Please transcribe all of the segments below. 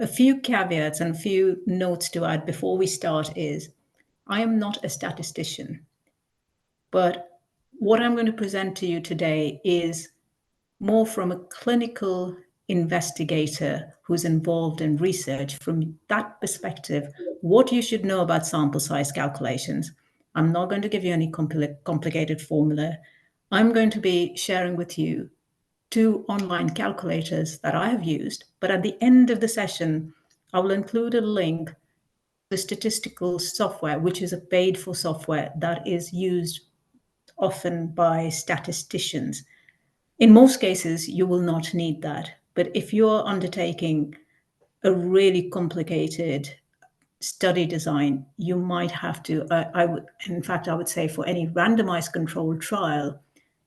a few caveats and a few notes to add before we start is, I am not a statistician, but what I'm going to present to you today is more from a clinical investigator who's involved in research. From that perspective, what you should know about sample size calculations. I'm not going to give you any complicated formula. I'm going to be sharing with you 2 online calculators that I have used, but at the end of the session, I will include a link to the statistical software, which is a paid-for software that is used often by statisticians. In most cases, you will not need that. But if you're undertaking a really complicated study design, you might have to, I would say for any randomized controlled trial,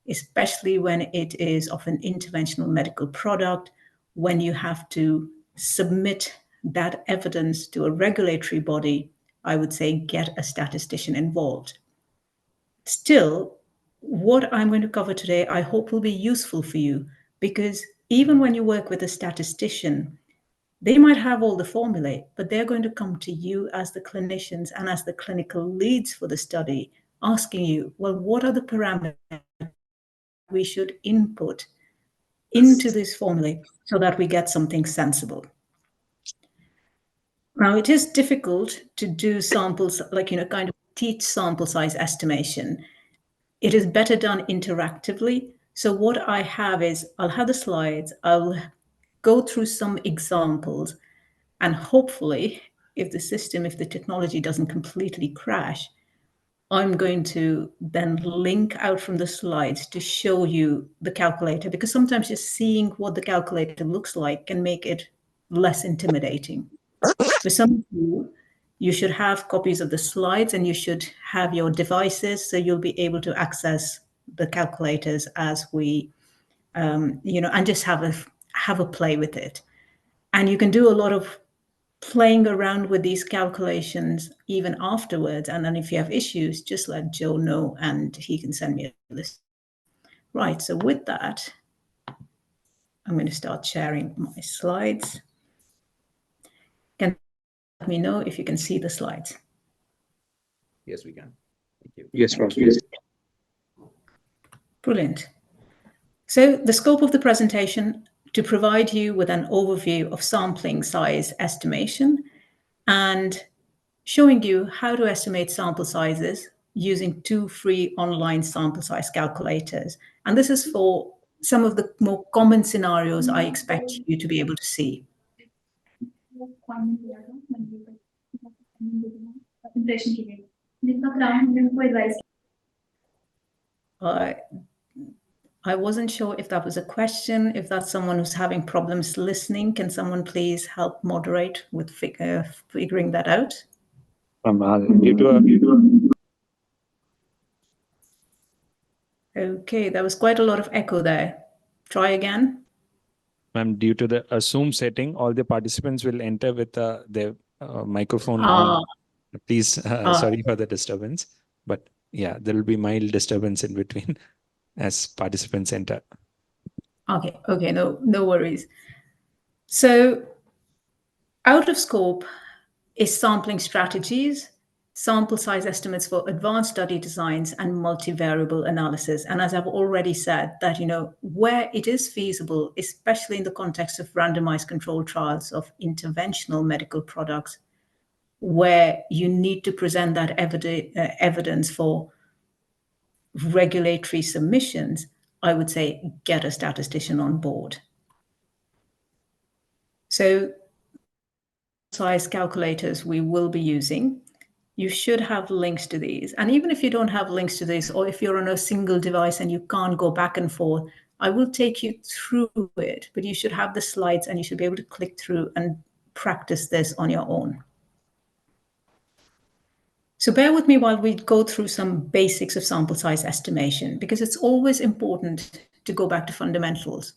especially when it is of an interventional medical product, when you have to submit that evidence to a regulatory body, I would say get a statistician involved. Still, what I'm going to cover today, I hope will be useful for you, because even when you work with a statistician, they might have all the formulae, but they're going to come to you as the clinicians and as the clinical leads for the study, asking you, well, what are the parameters we should input into this formula so that we get something sensible? Now, it is difficult to do samples, kind of teach sample size estimation. It is better done interactively. So what I have is, I'll have the slides, I'll go through some examples, and hopefully, if the technology doesn't completely crash, I'm going to then link out from the slides to show you the calculator, because sometimes just seeing what the calculator looks like can make it less intimidating. For some of you, you should have copies of the slides and you should have your devices, so you'll be able to access the calculators as we, and just have a play with it. And you can do a lot of playing around with these calculations even afterwards. And then if you have issues, just let Joe know and he can send me a list. Right, so with that, I'm going to start sharing my slides. Can let me know if you can see the slides. Yes, we can. Thank you. Yes, Prof. Yes. Brilliant. So the scope of the presentation, to provide you with an overview of sampling size estimation and showing you how to estimate sample sizes using 2 free online sample size calculators. And this is for some of the more common scenarios I expect you to be able to see. I wasn't sure if that was a question, if that's someone who's having problems listening. Can someone please help moderate with figuring that out? Okay, there was quite a lot of echo there. Try again. Ma'am, due to the assume setting, all the participants will enter with their microphone on. Please, sorry for the disturbance, but yeah, there will be mild disturbance in between as participants enter. Okay, no worries. So out of scope is sampling strategies, sample size estimates for advanced study designs, and multivariable analysis. And as I've already said, that where it is feasible, especially in the context of randomized controlled trials of interventional medical products, where you need to present that evidence for regulatory submissions, I would say get a statistician on board. So size calculators we will be using, you should have links to these. And even if you don't have links to this, or if you're on a single device and you can't go back and forth, I will take you through it, but you should have the slides and you should be able to click through and practice this on your own. So bear with me while we go through some basics of sample size estimation, because it's always important to go back to fundamentals.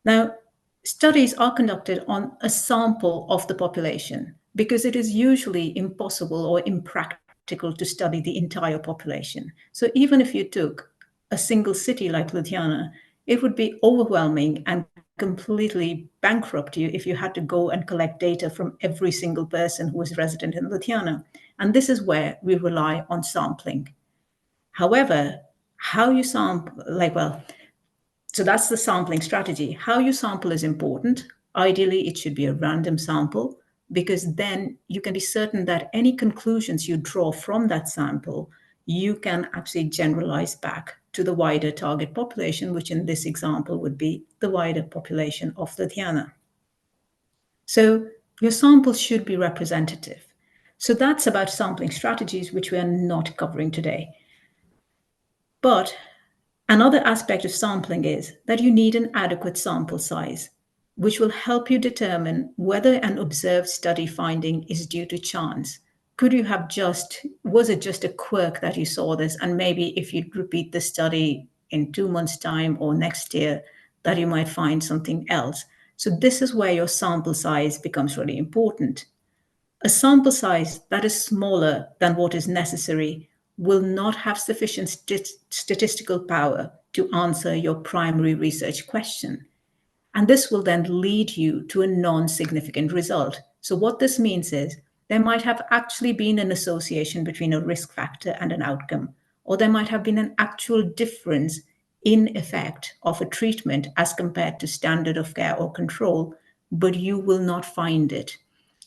Now, studies are conducted on a sample of the population because it is usually impossible or impractical to study the entire population. So even if you took a single city like Ludhiana, it would be overwhelming and completely bankrupt you if you had to go and collect data from every single person who is resident in Ludhiana. And this is where we rely on sampling. However, how you sample, so that's the sampling strategy. How you sample is important. Ideally, it should be a random sample, because then you can be certain that any conclusions you draw from that sample, you can actually generalize back to the wider target population, which in this example would be the wider population of Ludhiana. So your sample should be representative. So that's about sampling strategies, which we are not covering today. But another aspect of sampling is that you need an adequate sample size, which will help you determine whether an observed study finding is due to chance. Was it just a quirk that you saw this, and maybe if you repeat the study in 2 months' time or next year, that you might find something else. So this is where your sample size becomes really important. A sample size that is smaller than what is necessary will not have sufficient statistical power to answer your primary research question. And this will then lead you to a non-significant result. So what this means is there might have actually been an association between a risk factor and an outcome, or there might have been an actual difference in effect of a treatment as compared to standard of care or control, but you will not find it.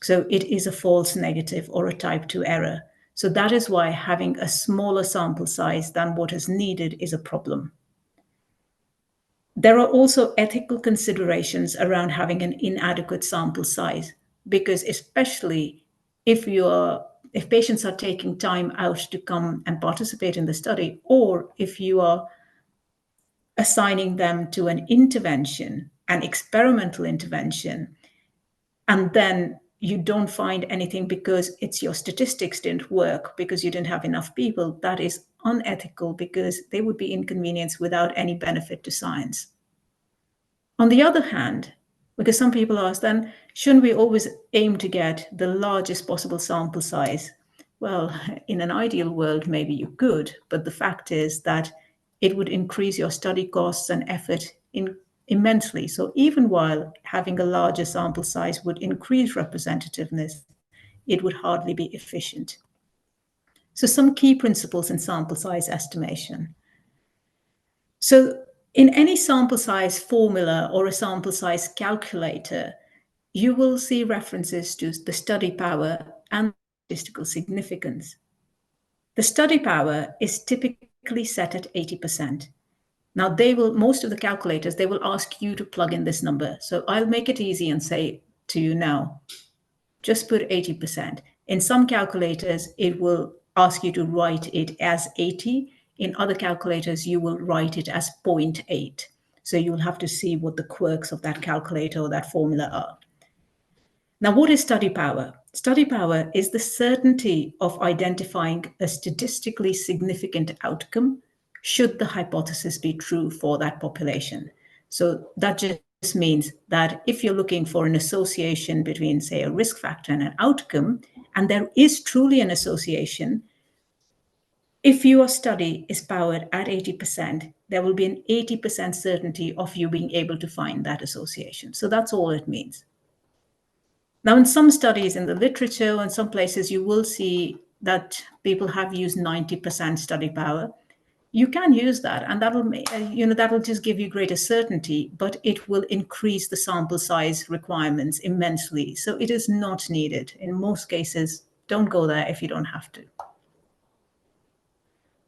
So it is a false negative or a type 2 error. So that is why having a smaller sample size than what is needed is a problem. There are also ethical considerations around having an inadequate sample size, because especially if patients are taking time out to come and participate in the study, or if you are assigning them to an intervention, an experimental intervention, and then you don't find anything because your statistics didn't work because you didn't have enough people, that is unethical, because they would be inconvenienced without any benefit to science. On the other hand, because some people ask, then shouldn't we always aim to get the largest possible sample size? Well, in an ideal world, maybe you could, but the fact is that it would increase your study costs and effort immensely. So even while having a larger sample size would increase representativeness, it would hardly be efficient. So some key principles in sample size estimation. So in any sample size formula or a sample size calculator, you will see references to the study power and statistical significance. The study power is typically set at 80%. Now most of the calculators, they will ask you to plug in this number. So I'll make it easy and say to you now, just put 80%. In some calculators, it will ask you to write it as 80. In other calculators, you will write it as 0.8. So you will have to see what the quirks of that calculator or that formula are. Now, what is study power? Study power is the certainty of identifying a statistically significant outcome should the hypothesis be true for that population. So that just means that if you're looking for an association between, say, a risk factor and an outcome, and there is truly an association, if your study is powered at 80%, there will be an 80% certainty of you being able to find that association. So that's all it means. Now, in some studies in the literature, in some places, you will see that people have used 90% study power. You can use that, and that'll just give you greater certainty, but it will increase the sample size requirements immensely. So it is not needed. In most cases, don't go there if you don't have to.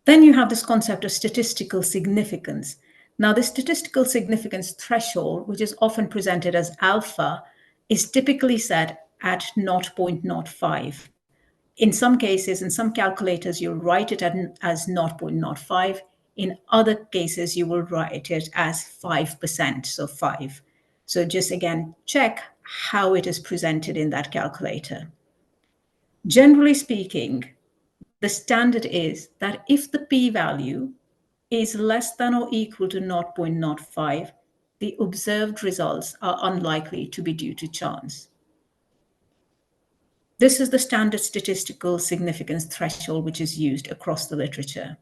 Then you have this concept of statistical significance. Now, the statistical significance threshold, which is often presented as alpha, is typically set at 0.05. In some cases, in some calculators, you'll write it as 0.05. In other cases, you will write it as 5%, so 5. So just again, check how it is presented in that calculator. Generally speaking, the standard is that if the p-value is less than or equal to 0.05, the observed results are unlikely to be due to chance. This is the standard statistical significance threshold which is used across the literature.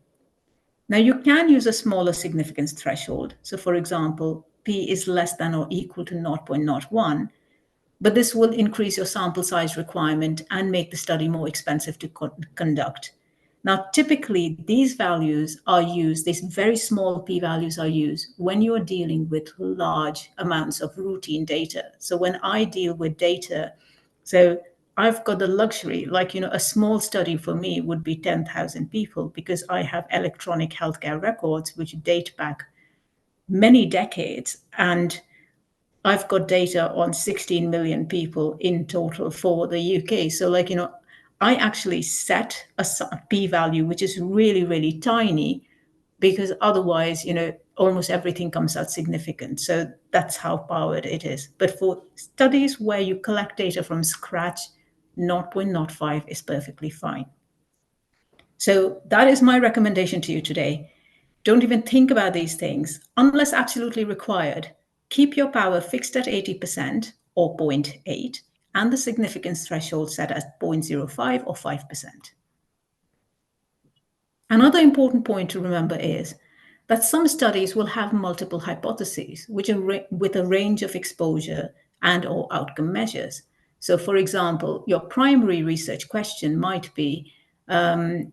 Now, you can use a smaller significance threshold. So, for example, p is less than or equal to 0.01, but this will increase your sample size requirement and make the study more expensive to conduct. Now, typically, these values are used, these very small p-values are used when you're dealing with large amounts of routine data. So when I deal with data, so I've got the luxury, like, a small study for me would be 10,000 people because I have electronic healthcare records which date back many decades. And I've got data on 16 million people in total for the UK. So I actually set a p-value, which is really, really tiny, because otherwise, almost everything comes out significant. So that's how powered it is. But for studies where you collect data from scratch, 0.05 is perfectly fine. So that is my recommendation to you today. Don't even think about these things unless absolutely required. Keep your power fixed at 80% or 0.8 and the significance threshold set at 0.05 or 5%. Another important point to remember is that some studies will have multiple hypotheses, which are with a range of exposure and or outcome measures. So for example, your primary research question might be, I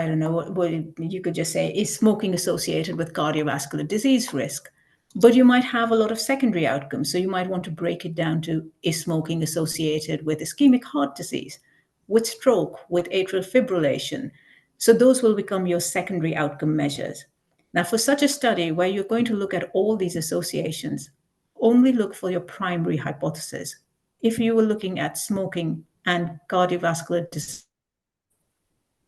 don't know, what you could just say, is smoking associated with cardiovascular disease risk? But you might have a lot of secondary outcomes. So you might want to break it down to, is smoking associated with ischemic heart disease, with stroke, with atrial fibrillation? So those will become your secondary outcome measures. Now, for such a study where you're going to look at all these associations, only look for your primary hypothesis. If you were looking at smoking and cardiovascular disease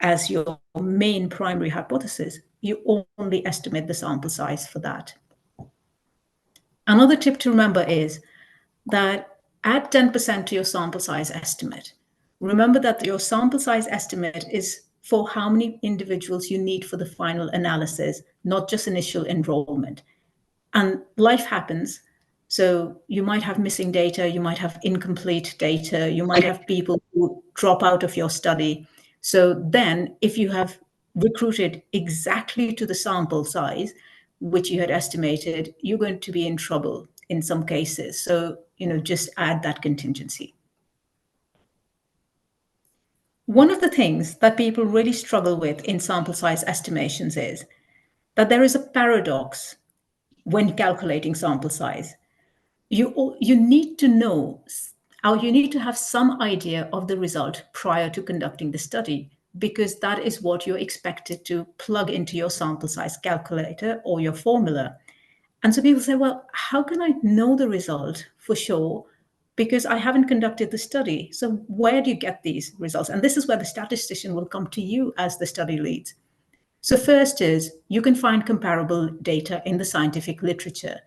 as your main primary hypothesis, you only estimate the sample size for that. Another tip to remember is that add 10% to your sample size estimate. Remember that your sample size estimate is for how many individuals you need for the final analysis, not just initial enrollment. And life happens. So you might have missing data, you might have incomplete data, you might have people who drop out of your study. So then if you have recruited exactly to the sample size, which you had estimated, you're going to be in trouble in some cases. So, just add that contingency. One of the things that people really struggle with in sample size estimations is that there is a paradox when calculating sample size. You need to know, or you need to have some idea of the result prior to conducting the study, because that is what you're expected to plug into your sample size calculator or your formula. And so people say, well, how can I know the result for sure? Because I haven't conducted the study. So where do you get these results? And this is where the statistician will come to you as the study leads. So first is you can find comparable data in the scientific literature.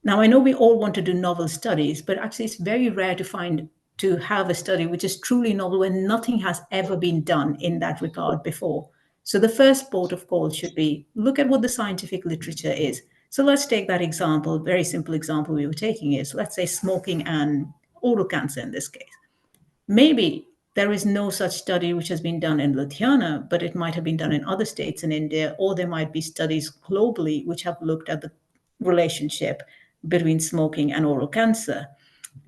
Now, I know we all want to do novel studies, but actually it's very rare to have a study which is truly novel when nothing has ever been done in that regard before. So the first port of call should be, look at what the scientific literature is. So let's take that example, very simple example we were taking is, let's say smoking and oral cancer in this case. Maybe there is no such study which has been done in Ludhiana, but it might have been done in other states in India, or there might be studies globally which have looked at the relationship between smoking and oral cancer.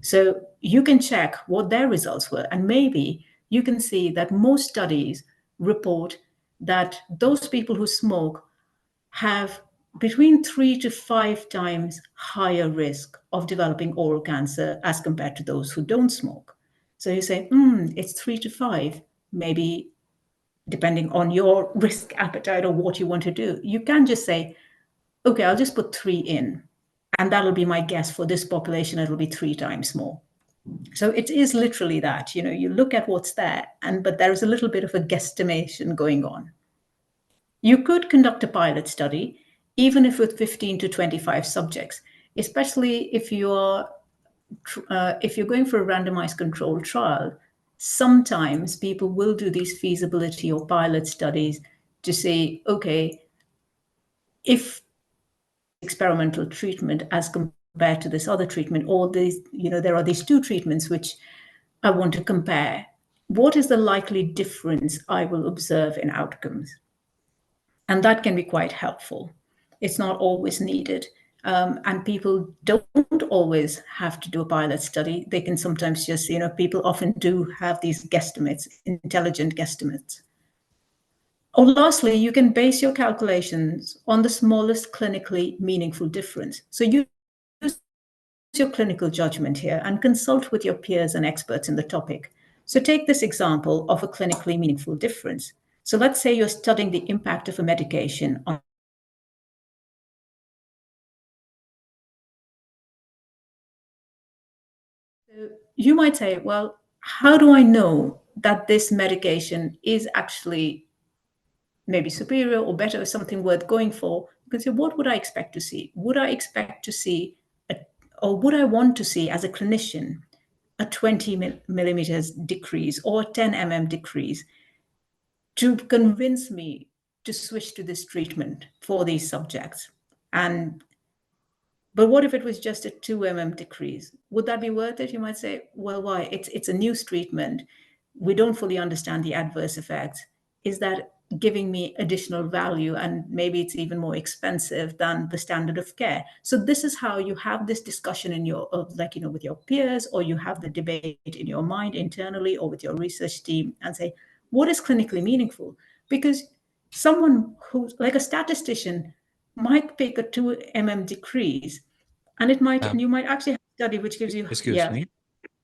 So you can check what their results were, and maybe you can see that most studies report that those people who smoke have between 3 to 5 times higher risk of developing oral cancer as compared to those who don't smoke. So you say, it's 3 to 5, maybe depending on your risk appetite or what you want to do. You can just say, okay, I'll just put 3 in, and that'll be my guess for this population, it'll be 3 times more. So it is literally that, you look at what's there, but there is a little bit of a guesstimation going on. You could conduct a pilot study, even if with 15 to 25 subjects, especially if you're going for a randomized controlled trial. Sometimes people will do these feasibility or pilot studies to say, okay, if experimental treatment as compared to this other treatment, or these, there are these 2 treatments which I want to compare, what is the likely difference I will observe in outcomes? And that can be quite helpful. It's not always needed. And people don't always have to do a pilot study. They can sometimes just, people often do have these guesstimates, intelligent guesstimates. Or lastly, you can base your calculations on the smallest clinically meaningful difference. So use your clinical judgment here and consult with your peers and experts in the topic. So take this example of a clinically meaningful difference. So let's say you're studying the impact of a medication on you might say, well, how do I know that this medication is actually maybe superior or better or something worth going for? You can say, what would I expect to see? Would I expect to see, or would I want to see as a clinician, a 20 millimeters decrease or 10 mm decrease to convince me to switch to this treatment for these subjects? But what if it was just a 2 mm decrease? Would that be worth it? You might say, well, why? It's a new treatment. We don't fully understand the adverse effects. Is that giving me additional value? And maybe it's even more expensive than the standard of care. So this is how you have this discussion in your, with your peers, or you have the debate in your mind internally or with your research team and say, what is clinically meaningful? Because someone who's like a statistician might pick a 2 mm decrease, and you might actually have a study which gives you Excuse me.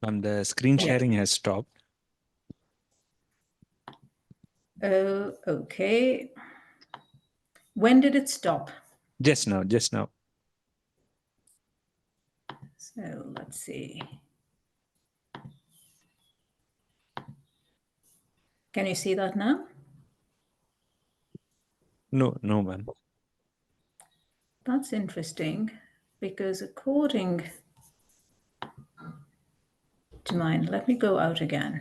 The screen sharing has stopped. Okay. When did it stop? Just now. So let's see. Can you see that now? No, man. That's interesting, because according to mine, let me go out again.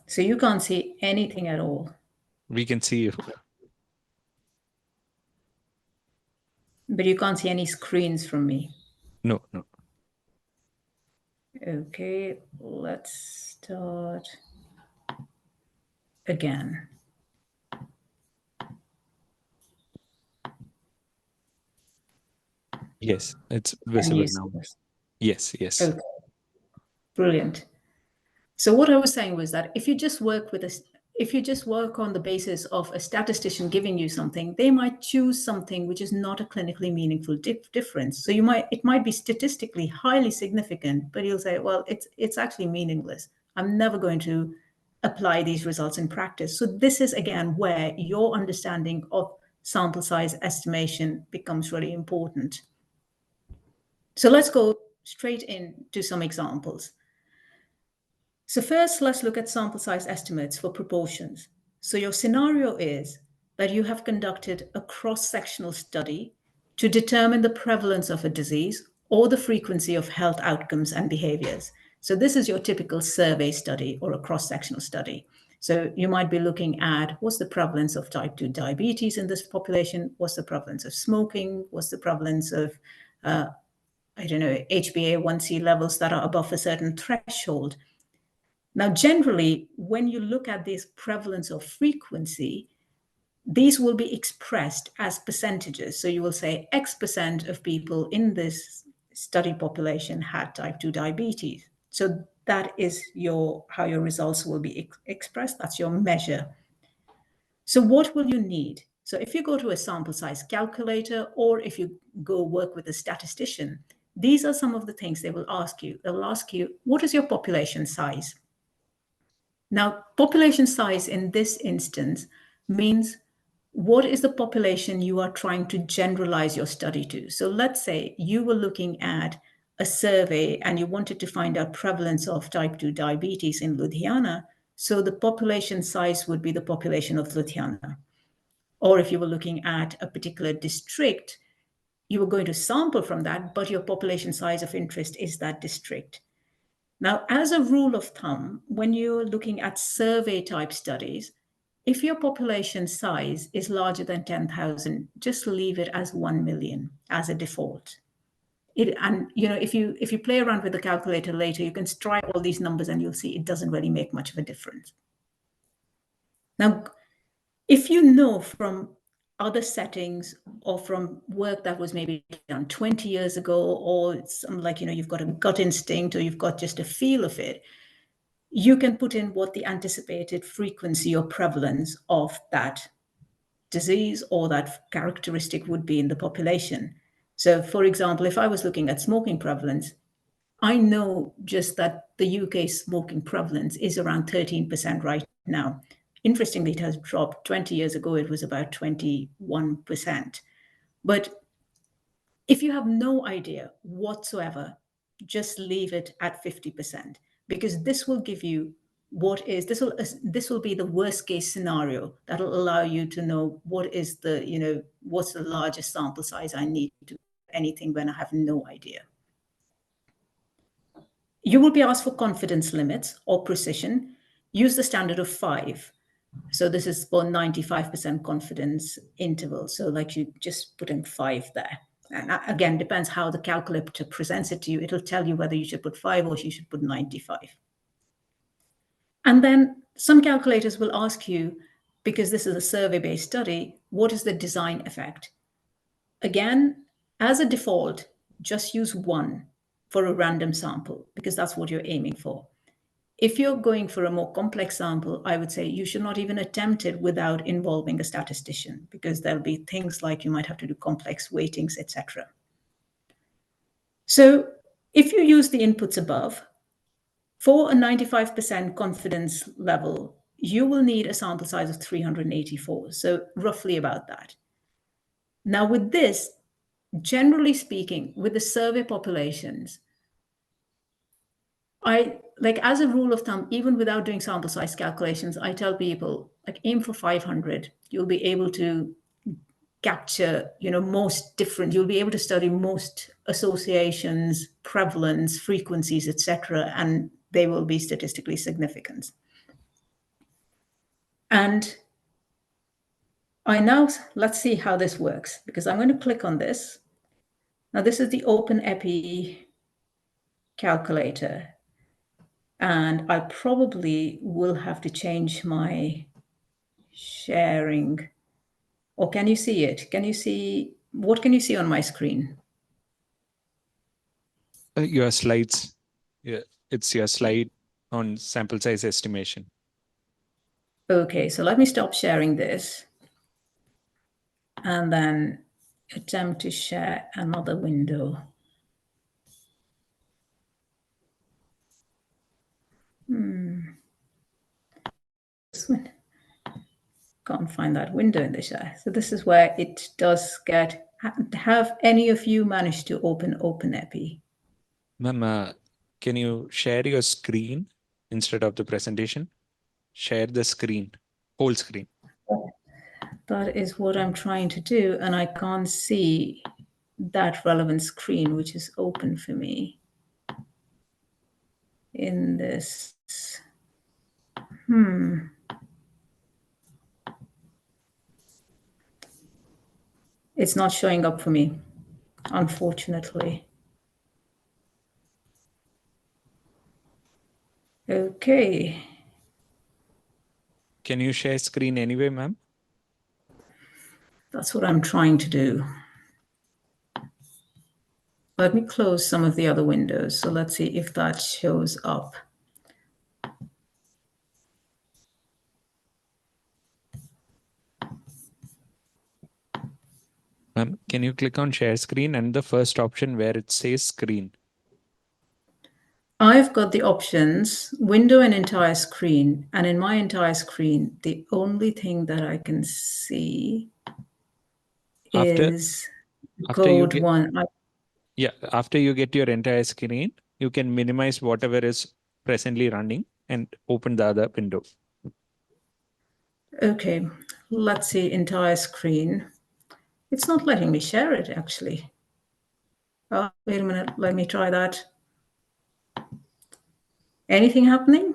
So you can't see anything at all. We can see you. But you can't see any screens from me. No. Okay, let's start again. Yes, it's visible now. Yes. Okay. Brilliant. So what I was saying was that if you just work on the basis of a statistician giving you something, they might choose something which is not a clinically meaningful difference. So it might be statistically highly significant, but you'll say, well, it's actually meaningless. I'm never going to apply these results in practice. So this is again where your understanding of sample size estimation becomes really important. So let's go straight into some examples. So first, let's look at sample size estimates for proportions. So your scenario is that you have conducted a cross-sectional study to determine the prevalence of a disease or the frequency of health outcomes and behaviors. So this is your typical survey study or a cross-sectional study. So you might be looking at what's the prevalence of type 2 diabetes in this population, what's the prevalence of smoking, what's the prevalence of, HbA1c levels that are above a certain threshold. Now, generally, when you look at this prevalence or frequency, these will be expressed as percentages. So you will say X% of people in this study population had type 2 diabetes. So that is how your results will be expressed. That's your measure. So what will you need? So if you go to a sample size calculator, or if you go work with a statistician, these are some of the things they will ask you. They will ask you, what is your population size? Now, population size in this instance means what is the population you are trying to generalize your study to? So let's say you were looking at a survey and you wanted to find out prevalence of type 2 diabetes in Ludhiana. So the population size would be the population of Ludhiana. Or if you were looking at a particular district, you were going to sample from that, but your population size of interest is that district. Now, as a rule of thumb, when you're looking at survey type studies, if your population size is larger than 10,000, just leave it as 1 million as a default. If you play around with the calculator later, you can try all these numbers and you'll see it doesn't really make much of a difference. Now, if you know from other settings or from work that was maybe done 20 years ago, or it's like, you've got a gut instinct or you've got just a feel of it, you can put in what the anticipated frequency or prevalence of that disease or that characteristic would be in the population. So, for example, if I was looking at smoking prevalence, I know just that the UK smoking prevalence is around 13% right now. Interestingly, it has dropped. 20 years ago, it was about 21%. But if you have no idea whatsoever, just leave it at 50%, because this will give you this will be the worst case scenario that'll allow you to know what's the largest sample size I need to do anything when I have no idea. You will be asked for confidence limits or precision. Use the standard of 5. So this is for 95% confidence interval. So like you just put in 5 there. And again, depends how the calculator presents it to you. It'll tell you whether you should put 5 or you should put 95. And then some calculators will ask you, because this is a survey-based study, what is the design effect? Again, as a default, just use 1 for a random sample, because that's what you're aiming for. If you're going for a more complex sample, I would say you should not even attempt it without involving a statistician, because there'll be things like you might have to do complex weightings, etc. So if you use the inputs above, for a 95% confidence level, you will need a sample size of 384, so roughly about that. Now with this, generally speaking, with the survey populations, as a rule of thumb, even without doing sample size calculations, I tell people, aim for 500. You'll be able to capture, you'll be able to study most associations, prevalence, frequencies, etc., and they will be statistically significant. And let's see how this works, because I'm going to click on this. Now, this is the OpenEpi calculator. And I probably will have to change my sharing. Or can you see it? What can you see on my screen? Your slides. Yeah, it's your slide on sample size estimation. Okay, so let me stop sharing this and then attempt to share another window. This one. Can't find that window in the share. So this is where it does get. Have any of you managed to open OpenEpi? Ma'am, can you share your screen instead of the presentation? Share the screen, whole screen. That is what I'm trying to do, and I can't see that relevant screen, which is open for me in this. It's not showing up for me, unfortunately. Okay. Can you share screen anyway, ma'am? That's what I'm trying to do. Let me close some of the other windows. So let's see if that shows up. Ma'am, can you click on share screen and the first option where it says screen? I've got the options, window and entire screen. And in my entire screen, the only thing that I can see is code 1. Yeah, after you get your entire screen, you can minimize whatever is presently running and open the other window. Okay, let's see, entire screen. It's not letting me share it, actually. Oh, wait a minute, let me try that. Anything happening?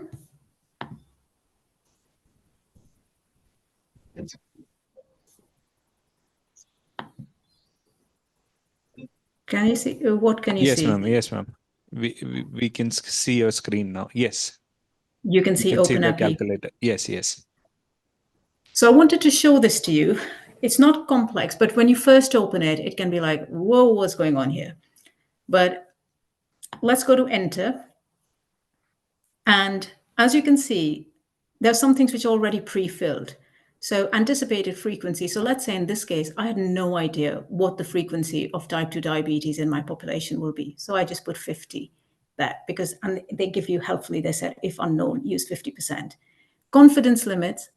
Can you see? What can you see? Yes, ma'am. Yes, ma'am. We can see your screen now. Yes. You can see OpenEpi. Calculator. Yes, yes. So I wanted to show this to you it's not complex, but when you first open it, it can be like, whoa, what's going on here? But let's go to enter. And as you can see, there are some things which are already pre-filled. So anticipated frequency. So let's say in this case, I had no idea what the frequency of type 2 diabetes in my population will be. So I just put 50 there because, and they give you helpfully, they said, if unknown, use 50%. Confidence limits,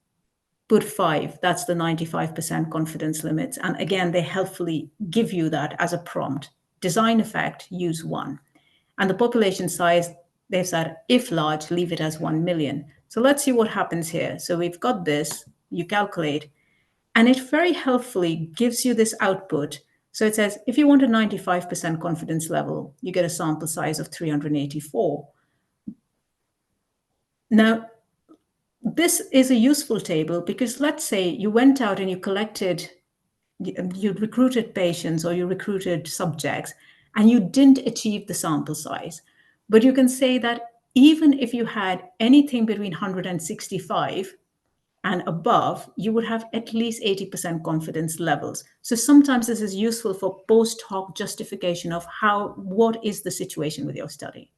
put 5. That's the 95% confidence limits. And again, they helpfully give you that as a prompt. Design effect, use 1. And the population size, they've said, if large, leave it as 1 million. So let's see what happens here. So we've got this, you calculate, and it very helpfully gives you this output. So it says, if you want a 95% confidence level, you get a sample size of 384. Now, this is a useful table because let's say you went out and you recruited patients or you recruited subjects and you didn't achieve the sample size. But you can say that even if you had anything between 165 and above, you would have at least 80% confidence levels. So sometimes this is useful for post hoc justification of what is the situation with your study.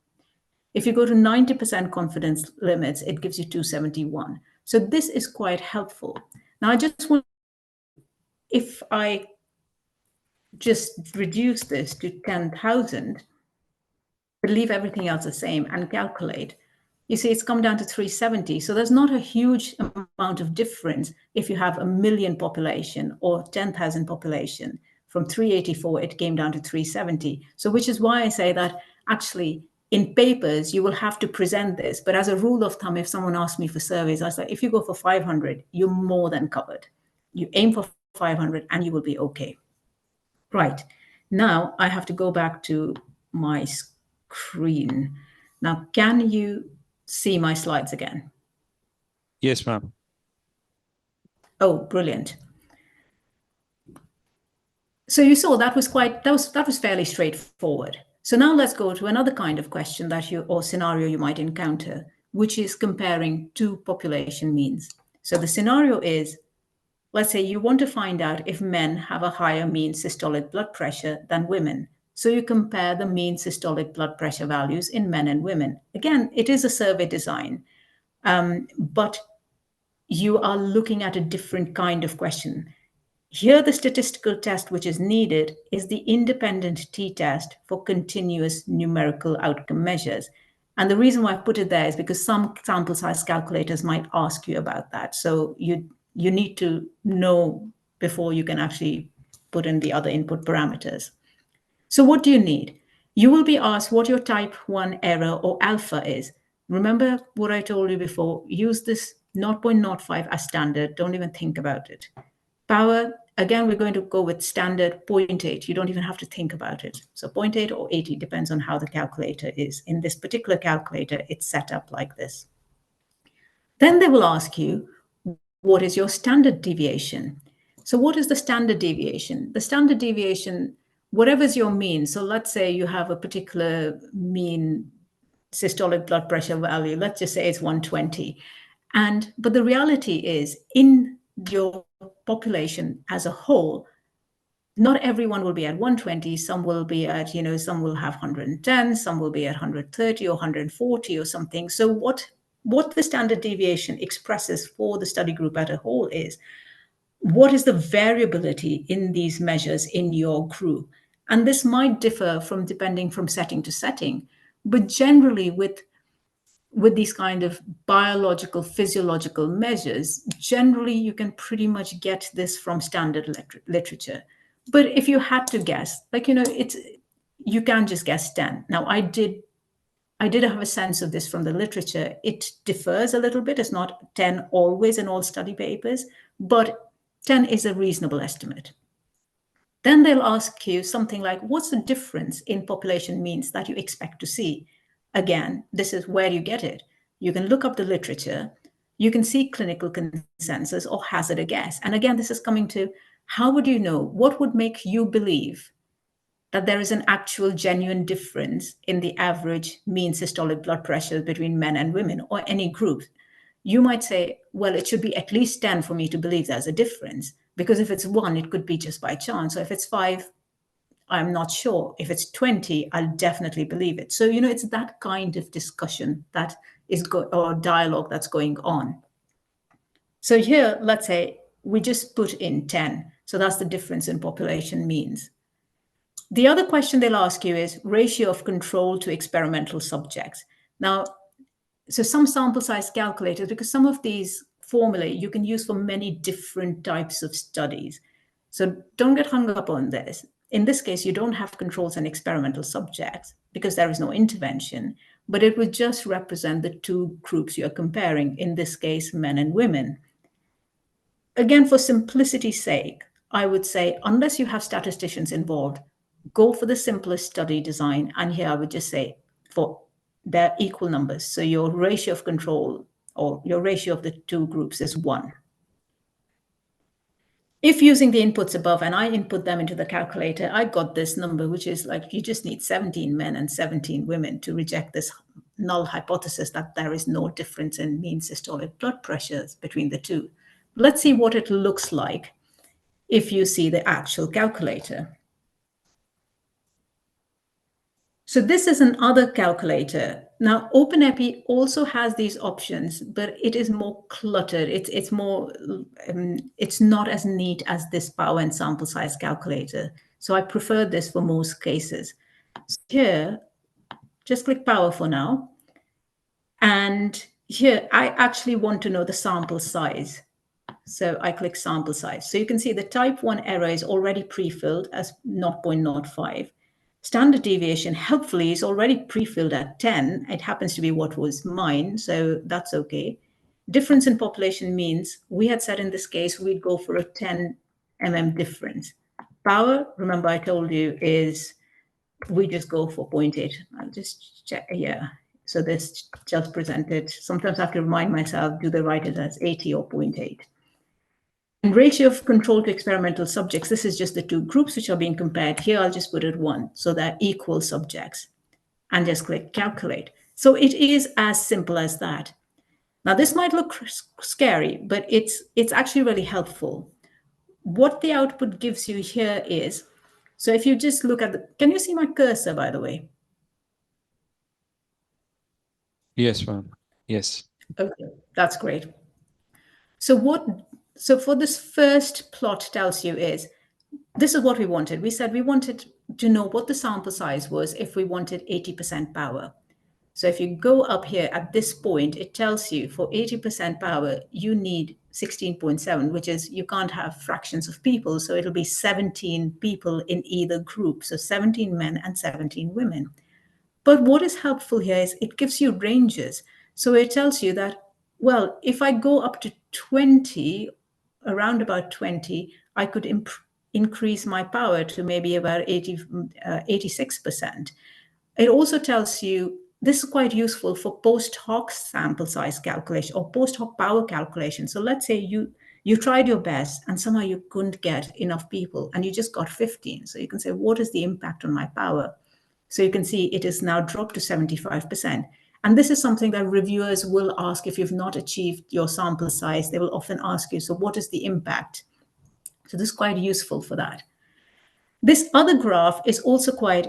If you go to 90% confidence limits, it gives you 271. So this is quite helpful. Now I just want, if I just reduce this to 10,000, but leave everything else the same and calculate, you see it's come down to 370. So there's not a huge amount of difference if you have 1 million population or 10,000 population. From 384, it came down to 370. So which is why I say that actually in papers, you will have to present this. But as a rule of thumb, if someone asks me for surveys, I say, if you go for 500, you're more than covered. You aim for 500 and you will be okay. Right. Now I have to go back to my screen. Now, can you see my slides again? Yes, ma'am. Oh, brilliant. So you saw that was fairly straightforward. So now let's go to another kind of question or scenario you might encounter, which is comparing two population means. So the scenario is, let's say you want to find out if men have a higher mean systolic blood pressure than women. So you compare the mean systolic blood pressure values in men and women. Again, it is a survey design, but you are looking at a different kind of question. Here, the statistical test which is needed is the independent t-test for continuous numerical outcome measures. And the reason why I put it there is because some sample size calculators might ask you about that. So you need to know before you can actually put in the other input parameters. So what do you need? You will be asked what your type 1 error or alpha is. Remember what I told you before, use this 0.05 as standard. Don't even think about it. Power, again, we're going to go with standard 0.8. You don't even have to think about it. So 0.8 or 80 depends on how the calculator is. In this particular calculator, it's set up like this. Then they will ask you, what is your standard deviation? So what is the standard deviation? The standard deviation, whatever is your mean. So let's say you have a particular mean systolic blood pressure value. Let's just say it's 120. But the reality is in your population as a whole, not everyone will be at 120. Some will be at, some will have 110, some will be at 130 or 140 or something. So what the standard deviation expresses for the study group as a whole is, what is the variability in these measures in your group? And this might differ depending from setting to setting, but generally with these kind of biological, physiological measures, generally you can pretty much get this from standard literature. But if you had to guess, you can just guess 10. Now, I did have a sense of this from the literature. It differs a little bit. It's not 10 always in all study papers, but 10 is a reasonable estimate. Then they'll ask you something like, what's the difference in population means that you expect to see? Again, this is where you get it. You can look up the literature, you can see clinical consensus or hazard a guess. And again, this is coming to, how would you know? What would make you believe that there is an actual genuine difference in the average mean systolic blood pressure between men and women or any group? You might say, well, it should be at least 10 for me to believe there's a difference. because if it's 1, it could be just by chance. So if it's 5, I'm not sure. If it's 20, I'll definitely believe it. So, it's that kind of discussion that is or dialogue that's going on. So here, let's say we just put in 10. So that's the difference in population means. The other question they'll ask you is ratio of control to experimental subjects. Now, so some sample size calculators, because some of these formulae you can use for many different types of studies. So don't get hung up on this. In this case, you don't have controls and experimental subjects because there is no intervention, but it would just represent the 2 groups you're comparing, in this case, men and women. Again, for simplicity's sake, I would say, unless you have statisticians involved, go for the simplest study design. And here I would just say, for they're equal numbers. So your ratio of control, or your ratio of the 2 groups, is 1. If using the inputs above, and I input them into the calculator, I got this number, which is like you just need 17 men and 17 women to reject this null hypothesis that there is no difference in mean systolic blood pressures between the 2. Let's see what it looks like if you see the actual calculator. So this is another calculator. Now, OpenEpi also has these options, but it is more cluttered. It's more, it's not as neat as this power and sample size calculator. So I prefer this for most cases. So here, just click power for now. And here, I actually want to know the sample size. So I click sample size. So you can see the type 1 error is already pre-filled as 0.05. Standard deviation, helpfully, is already pre-filled at 10. It happens to be what was mine, so that's okay. Difference in population means we had said in this case we'd go for a 10 mm difference. Power, remember I told you, is we just go for 0.8. I'll just check, yeah. So this just presented. Sometimes I have to remind myself, do they write it as 80 or 0.8? And ratio of control to experimental subjects, this is just the 2 groups which are being compared. Here, I'll just put it 1, so they're equal subjects, and just click calculate. So it is as simple as that. Now, this might look scary, but it's actually really helpful. What the output gives you here is, so if you just look at can you see my cursor, by the way? Yes, ma'am. Yes. Okay, that's great. So for this first plot tells you is, this is what we wanted. We said we wanted to know what the sample size was if we wanted 80% power. So if you go up here at this point, it tells you for 80% power, you need 16.7, which is you can't have fractions of people. So it'll be 17 people in either group. So 17 men and 17 women. But what is helpful here is it gives you ranges. So it tells you that, well, if I go up to 20, around about 20, I could increase my power to maybe about 86%. It also tells you, this is quite useful for post hoc sample size calculation or post hoc power calculation. So let's say you tried your best and somehow you couldn't get enough people and you just got 15. So you can say, what is the impact on my power? So you can see it is now dropped to 75%. And this is something that reviewers will ask if you've not achieved your sample size. They will often ask you, so what is the impact? So this is quite useful for that. This other graph is also quite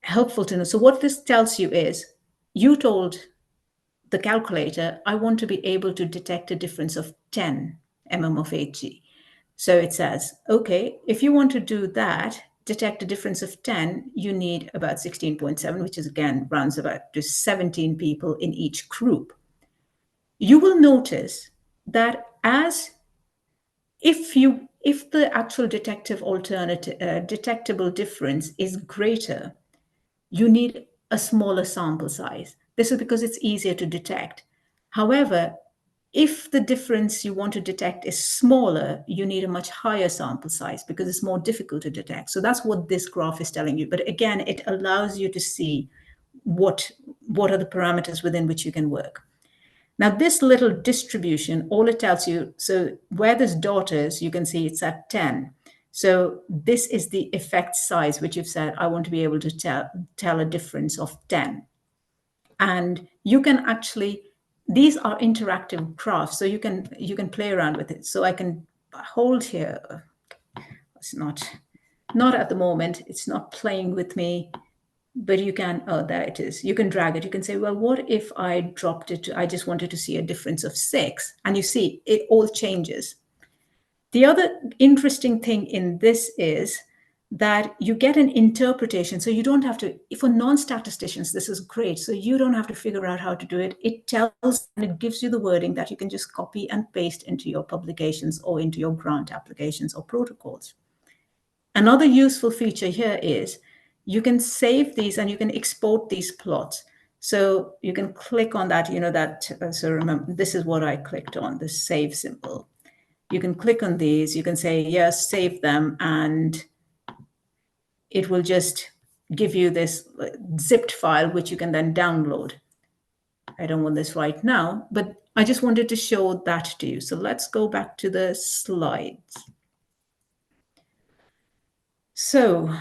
helpful to know. So what this tells you is, you told the calculator, I want to be able to detect a difference of 10 mm of Hg. So it says, okay, if you want to do that, detect a difference of 10, you need about 16.7, which is again rounds about to 17 people in each group. You will notice that if the actual detectable difference is greater, you need a smaller sample size. This is because it's easier to detect. However, if the difference you want to detect is smaller, you need a much higher sample size because it's more difficult to detect. So that's what this graph is telling you. But again, it allows you to see what are the parameters within which you can work. Now, this little distribution, all it tells you, so where this dot is, you can see it's at 10. So this is the effect size, which you've said, I want to be able to tell a difference of 10. And you can actually, these are interactive graphs, so you can play around with it. So I can hold here. It's not at the moment. It's not playing with me, but you can, oh, there it is. You can drag it. You can say, well, what if I dropped it to, I just wanted to see a difference of 6, and you see it all changes. The other interesting thing in this is that you get an interpretation. So you don't have to, for non-statisticians, this is great. So you don't have to figure out how to do it. It tells and it gives you the wording that you can just copy and paste into your publications or into your grant applications or protocols. Another useful feature here is you can save these and you can export these plots. So you can click on that, so remember, this is what I clicked on, the save symbol. You can click on these, you can say, yes, save them, and it will just give you this zipped file, which you can then download. I don't want this right now, but I just wanted to show that to you. So let's go back to the slides. So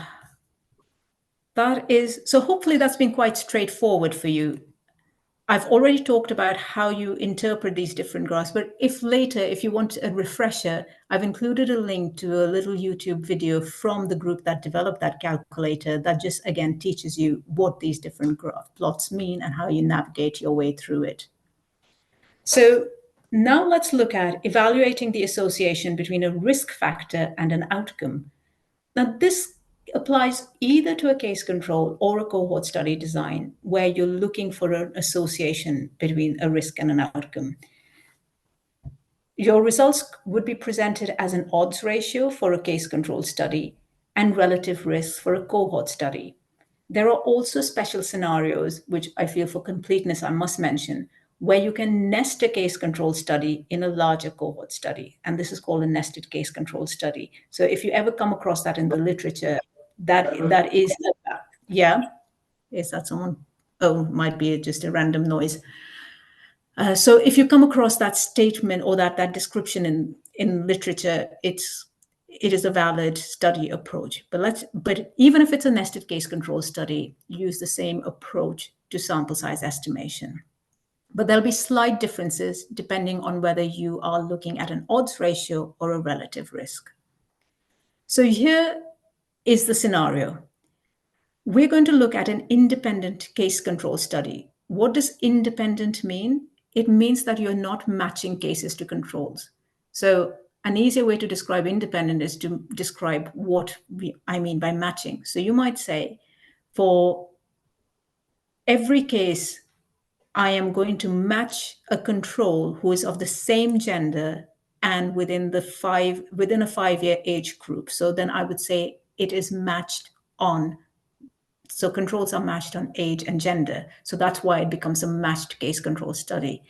hopefully that's been quite straightforward for you. I've already talked about how you interpret these different graphs, but if you want a refresher, I've included a link to a little YouTube video from the group that developed that calculator that just, again, teaches you what these different graph plots mean and how you navigate your way through it. So now let's look at evaluating the association between a risk factor and an outcome. Now, this applies either to a case control or a cohort study design where you're looking for an association between a risk and an outcome. Your results would be presented as an odds ratio for a case control study and relative risk for a cohort study. There are also special scenarios, which I feel for completeness I must mention, where you can nest a case control study in a larger cohort study. And this is called a nested case control study. So if you ever come across that in the literature, that is, yeah, is that someone? Oh, might be just a random noise. So if you come across that statement or that description in literature, it is a valid study approach. But even if it's a nested case control study, use the same approach to sample size estimation. But there'll be slight differences depending on whether you are looking at an odds ratio or a relative risk. So here is the scenario. We're going to look at an independent case control study. What does independent mean? It means that you're not matching cases to controls. So an easier way to describe independent is to describe what I mean by matching. So you might say, for every case, I am going to match a control who is of the same gender and within a 5-year age group. So then I would say it is matched on. So controls are matched on age and gender. So that's why it becomes a matched case control study.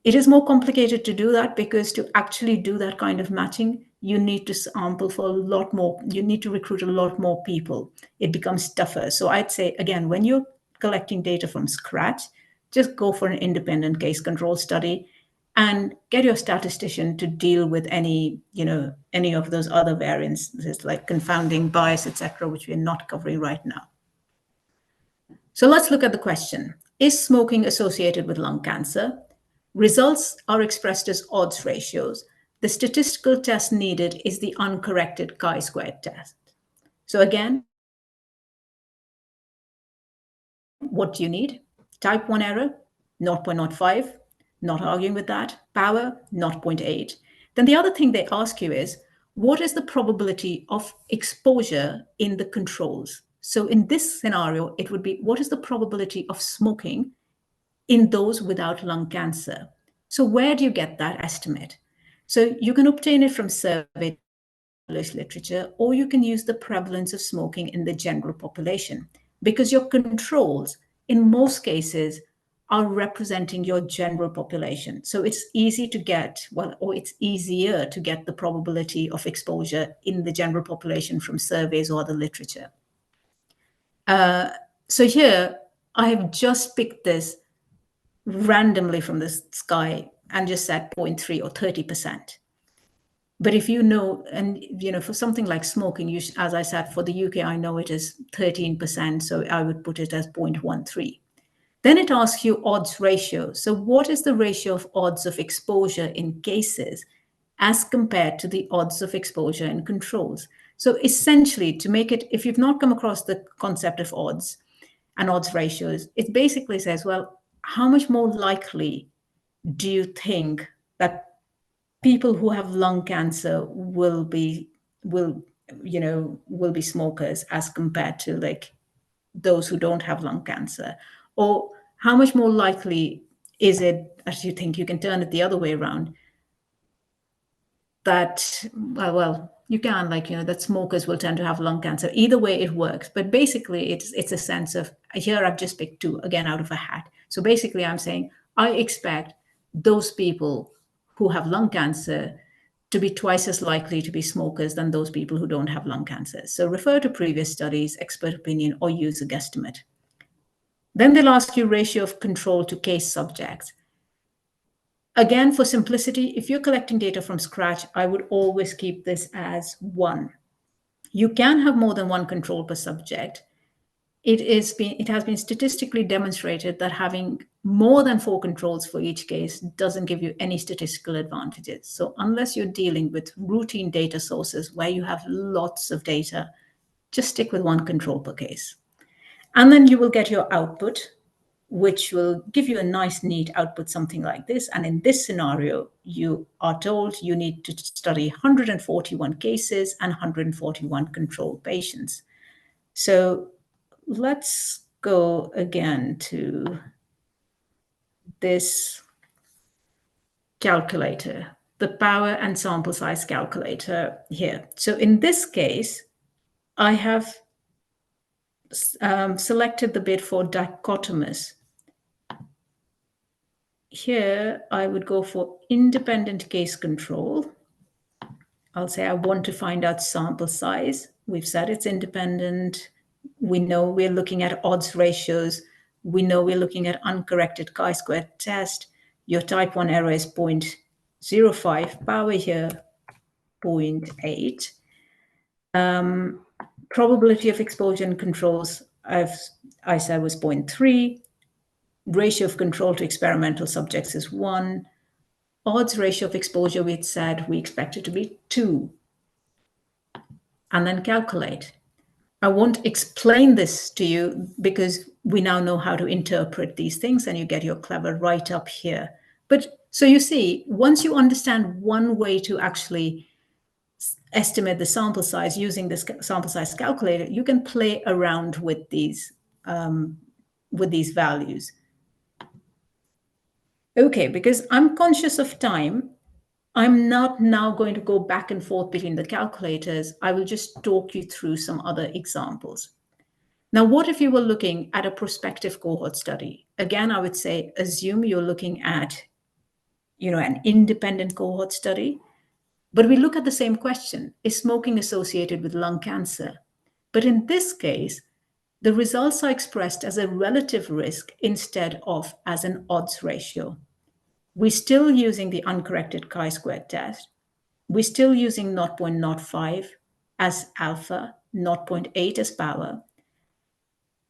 It is more complicated to do that because to actually do that kind of matching, you need to sample for a lot more. You need to recruit a lot more people. It becomes tougher. So I'd say, again, when you're collecting data from scratch, just go for an independent case control study and get your statistician to deal with any of those other variants, like confounding bias, etc., which we're not covering right now. So let's look at the question. Is smoking associated with lung cancer? Results are expressed as odds ratios. The statistical test needed is the uncorrected chi-squared test. So again, what do you need? Type 1 error, 0.05, not arguing with that. Power, 0.8. Then the other thing they ask you is, what is the probability of exposure in the controls? So in this scenario, it would be, what is the probability of smoking in those without lung cancer? So where do you get that estimate? So you can obtain it from survey literature, or you can use the prevalence of smoking in the general population, because your controls in most cases are representing your general population. So it's easy to get, or it's easier to get the probability of exposure in the general population from surveys or other literature. So here I have just picked this randomly from the sky and just said 0.3 or 30%. But if you know, and for something like smoking, as I said, for the UK, I know it is 13%, so I would put it as 0.13. Then it asks you odds ratio. So what is the ratio of odds of exposure in cases? as compared to the odds of exposure in controls. So essentially, to make it, if you've not come across the concept of odds and odds ratios, it basically says, well, how much more likely do you think that people who have lung cancer will be smokers as compared to like those who don't have lung cancer? Or how much more likely is it, as you think, you can turn it the other way around, that you can, that smokers will tend to have lung cancer. Either way it works, but basically it's a sense of, here I've just picked two again out of a hat. So basically I'm saying I expect those people who have lung cancer to be twice as likely to be smokers than those people who don't have lung cancer. So refer to previous studies, expert opinion, or use a guesstimate. Then they'll ask you ratio of control to case subjects. Again, for simplicity, if you're collecting data from scratch, I would always keep this as 1. You can have more than 1 control per subject. It has been statistically demonstrated that having more than 4 controls for each case doesn't give you any statistical advantages. So unless you're dealing with routine data sources where you have lots of data, just stick with 1 control per case. And then you will get your output, which will give you a nice, neat output, something like this. And in this scenario, you are told you need to study 141 cases and 141 control patients. So let's go again to this calculator, the power and sample size calculator here. So in this case, I have selected the bit for dichotomous. Here, I would go for independent case control. I'll say I want to find out sample size. We've said it's independent. We know we're looking at odds ratios. We know we're looking at uncorrected chi-square test. Your type 1 error is 0.05, power here 0.8. Probability of exposure and controls, I said was 0.3. Ratio of control to experimental subjects is 1. Odds ratio of exposure, we had said we expect it to be 2. And then calculate. I won't explain this to you because we now know how to interpret these things, and you get your clever right up here. But so you see, once you understand one way to actually estimate the sample size using this sample size calculator, you can play around with these values. Okay, because I'm conscious of time, I'm not now going to go back and forth between the calculators. I will just talk you through some other examples. Now, what if you were looking at a prospective cohort study? Again, I would say, assume you're looking at, an independent cohort study, but we look at the same question: is smoking associated with lung cancer? But in this case, the results are expressed as a relative risk instead of as an odds ratio. We're still using the uncorrected chi-square test. We're still using 0.05 as alpha, 0.8 as power.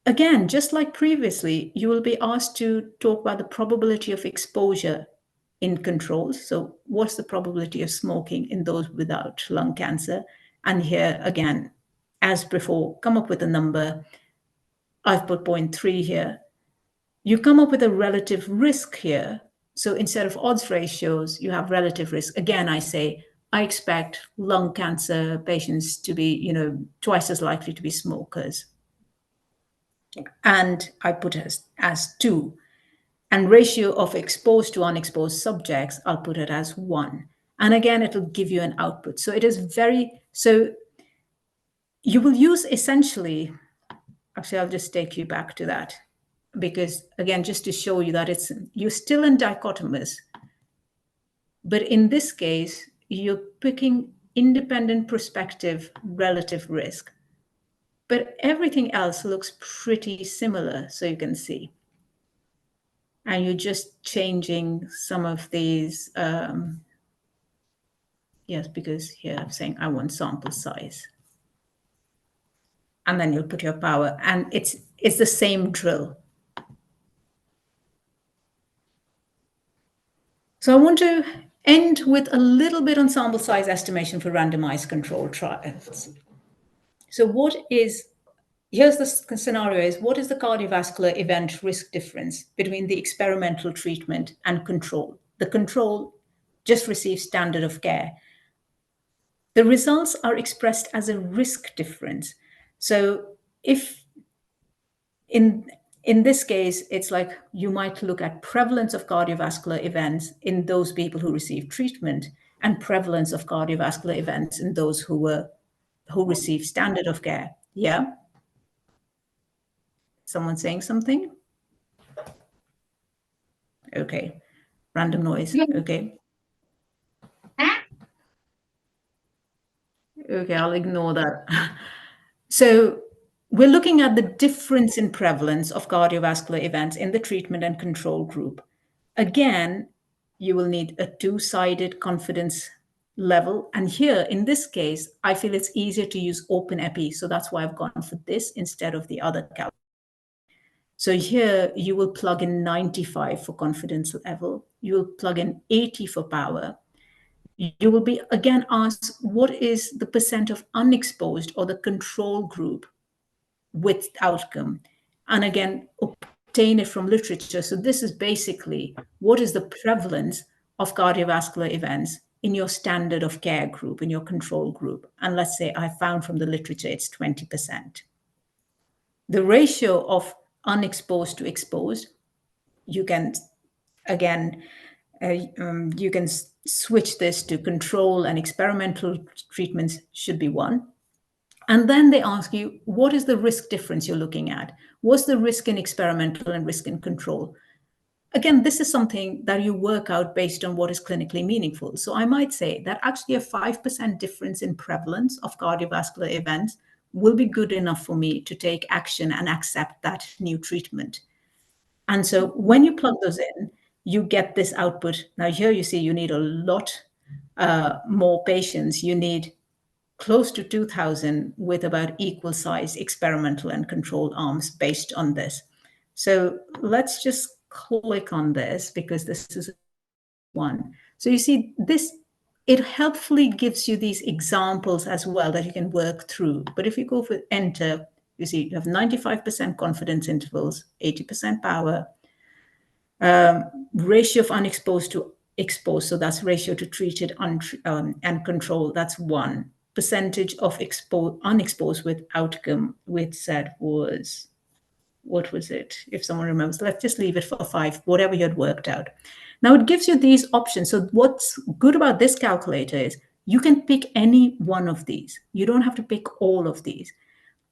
Again, just like previously, you will be asked to talk about the probability of exposure in controls. So what's the probability of smoking in those without lung cancer? And here again, as before, come up with a number. I've put 0.3 here. You come up with a relative risk here. So instead of odds ratios, you have relative risk. Again, I say, I expect lung cancer patients to be, twice as likely to be smokers. And I put it as 2. And ratio of exposed to unexposed subjects, I'll put it as 1. And again, it'll give you an output. So it is so you will use essentially, actually, I'll just take you back to that. Because again, just to show you that you're still in dichotomous, but in this case, you're picking independent prospective relative risk. But everything else looks pretty similar, so you can see. And you're just changing some of these, yes, because here I'm saying I want sample size. And then you'll put your power, and it's the same drill. So I want to end with a little bit on sample size estimation for randomized controlled trials. So here's the scenario is, what is the cardiovascular event risk difference between the experimental treatment and control? The control just receives standard of care. The results are expressed as a risk difference. So if in this case, it's like you might look at prevalence of cardiovascular events in those people who receive treatment and prevalence of cardiovascular events in those who receive standard of care. Yeah? Someone saying something? Okay. Random noise. Okay. Okay, I'll ignore that. So we're looking at the difference in prevalence of cardiovascular events in the treatment and control group. Again, you will need a two-sided confidence level. And here, in this case, I feel it's easier to use OpenEpi. So that's why I've gone for this instead of the other calculation. So here, you will plug in 95 for confidence level. You will plug in 80 for power. You will be again asked, what is the percent of unexposed or the control group with outcome? And again, obtain it from literature. So this is basically, what is the prevalence of cardiovascular events in your standard of care group, in your control group? And let's say I found from the literature, it's 20%. The ratio of unexposed to exposed, you can, again, you can switch this to control and experimental treatments should be 1. And then they ask you, what is the risk difference you're looking at? What's the risk in experimental and risk in control? Again, this is something that you work out based on what is clinically meaningful. So I might say that actually a 5% difference in prevalence of cardiovascular events will be good enough for me to take action and accept that new treatment. And so when you plug those in, you get this output. Now here you see you need a lot more patients. You need close to 2,000 with about equal size experimental and control arms based on this. So let's just click on this because this is one. So you see this, it helpfully gives you these examples as well that you can work through. But if you go for enter, you see you have 95% confidence intervals, 80% power, ratio of unexposed to exposed. So that's ratio to treated and control. That's 1. Percentage of unexposed with outcome, which said was, what was it? If someone remembers, let's just leave it for 5, whatever you had worked out. Now it gives you these options. So what's good about this calculator is you can pick any one of these. You don't have to pick all of these.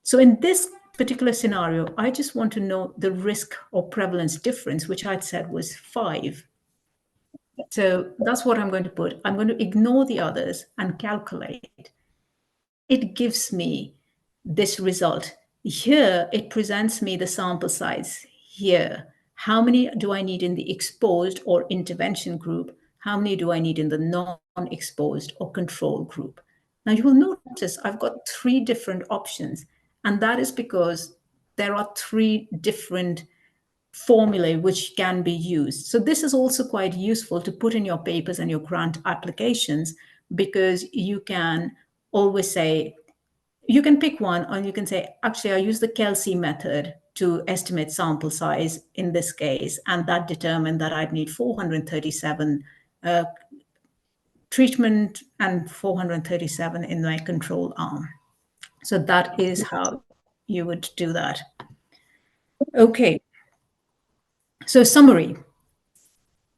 So in this particular scenario, I just want to know the risk or prevalence difference, which I'd said was 5. So that's what I'm going to put. I'm going to ignore the others and calculate. It gives me this result. Here, it presents me the sample size. Here, how many do I need in the exposed or intervention group? How many do I need in the non-exposed or control group? Now, you will notice I've got 3 different options. And that is because there are 3 different formulae which can be used. So this is also quite useful to put in your papers and your grant applications, because you can always say, you can pick one and you can say, actually, I use the Kelsey method to estimate sample size in this case, and that determined that I'd need 437 treatment and 437 in my control arm. So that is how you would do that. Okay. So summary.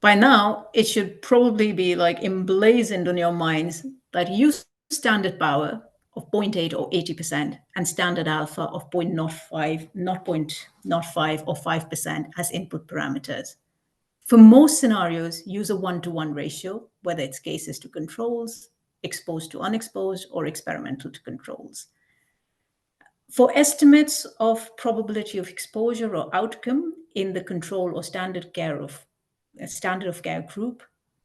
By now, it should probably be like emblazoned on your minds that use standard power of 0.8 or 80% and standard alpha of 0.05, not 0.05 or 5% as input parameters. For most scenarios, use a 1-to-1 ratio, whether it's cases to controls, exposed to unexposed, or experimental to controls. For estimates of probability of exposure or outcome in the control or standard of care group,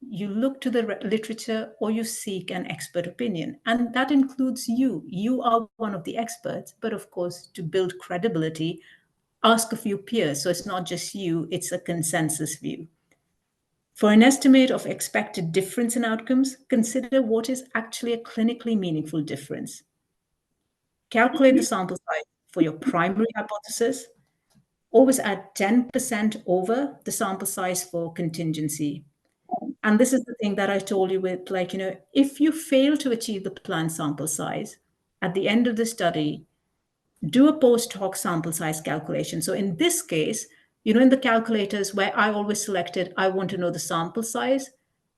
you look to the literature or you seek an expert opinion. And that includes you. You are one of the experts, but of course, to build credibility, ask a few peers. So it's not just you, it's a consensus view. For an estimate of expected difference in outcomes, consider what is actually a clinically meaningful difference. Calculate the sample size for your primary hypothesis. Always add 10% over the sample size for contingency. And this is the thing that I told you with, like, if you fail to achieve the planned sample size, at the end of the study, do a post hoc sample size calculation. So in this case, in the calculators where I always selected, I want to know the sample size,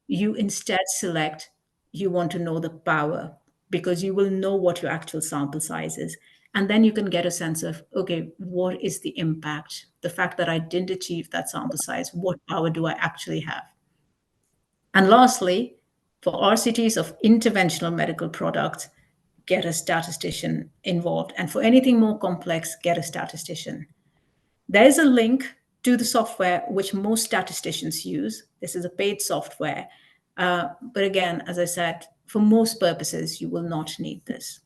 you instead select, you want to know the power, because you will know what your actual sample size is. And then you can get a sense of, okay, what is the impact? The fact that I didn't achieve that sample size, what power do I actually have? And lastly, for RCTs of interventional medical products, get a statistician involved. And for anything more complex, get a statistician. There's a link to the software which most statisticians use. This is a paid software. But again, as I said, for most purposes, you will not need this.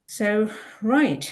So, right,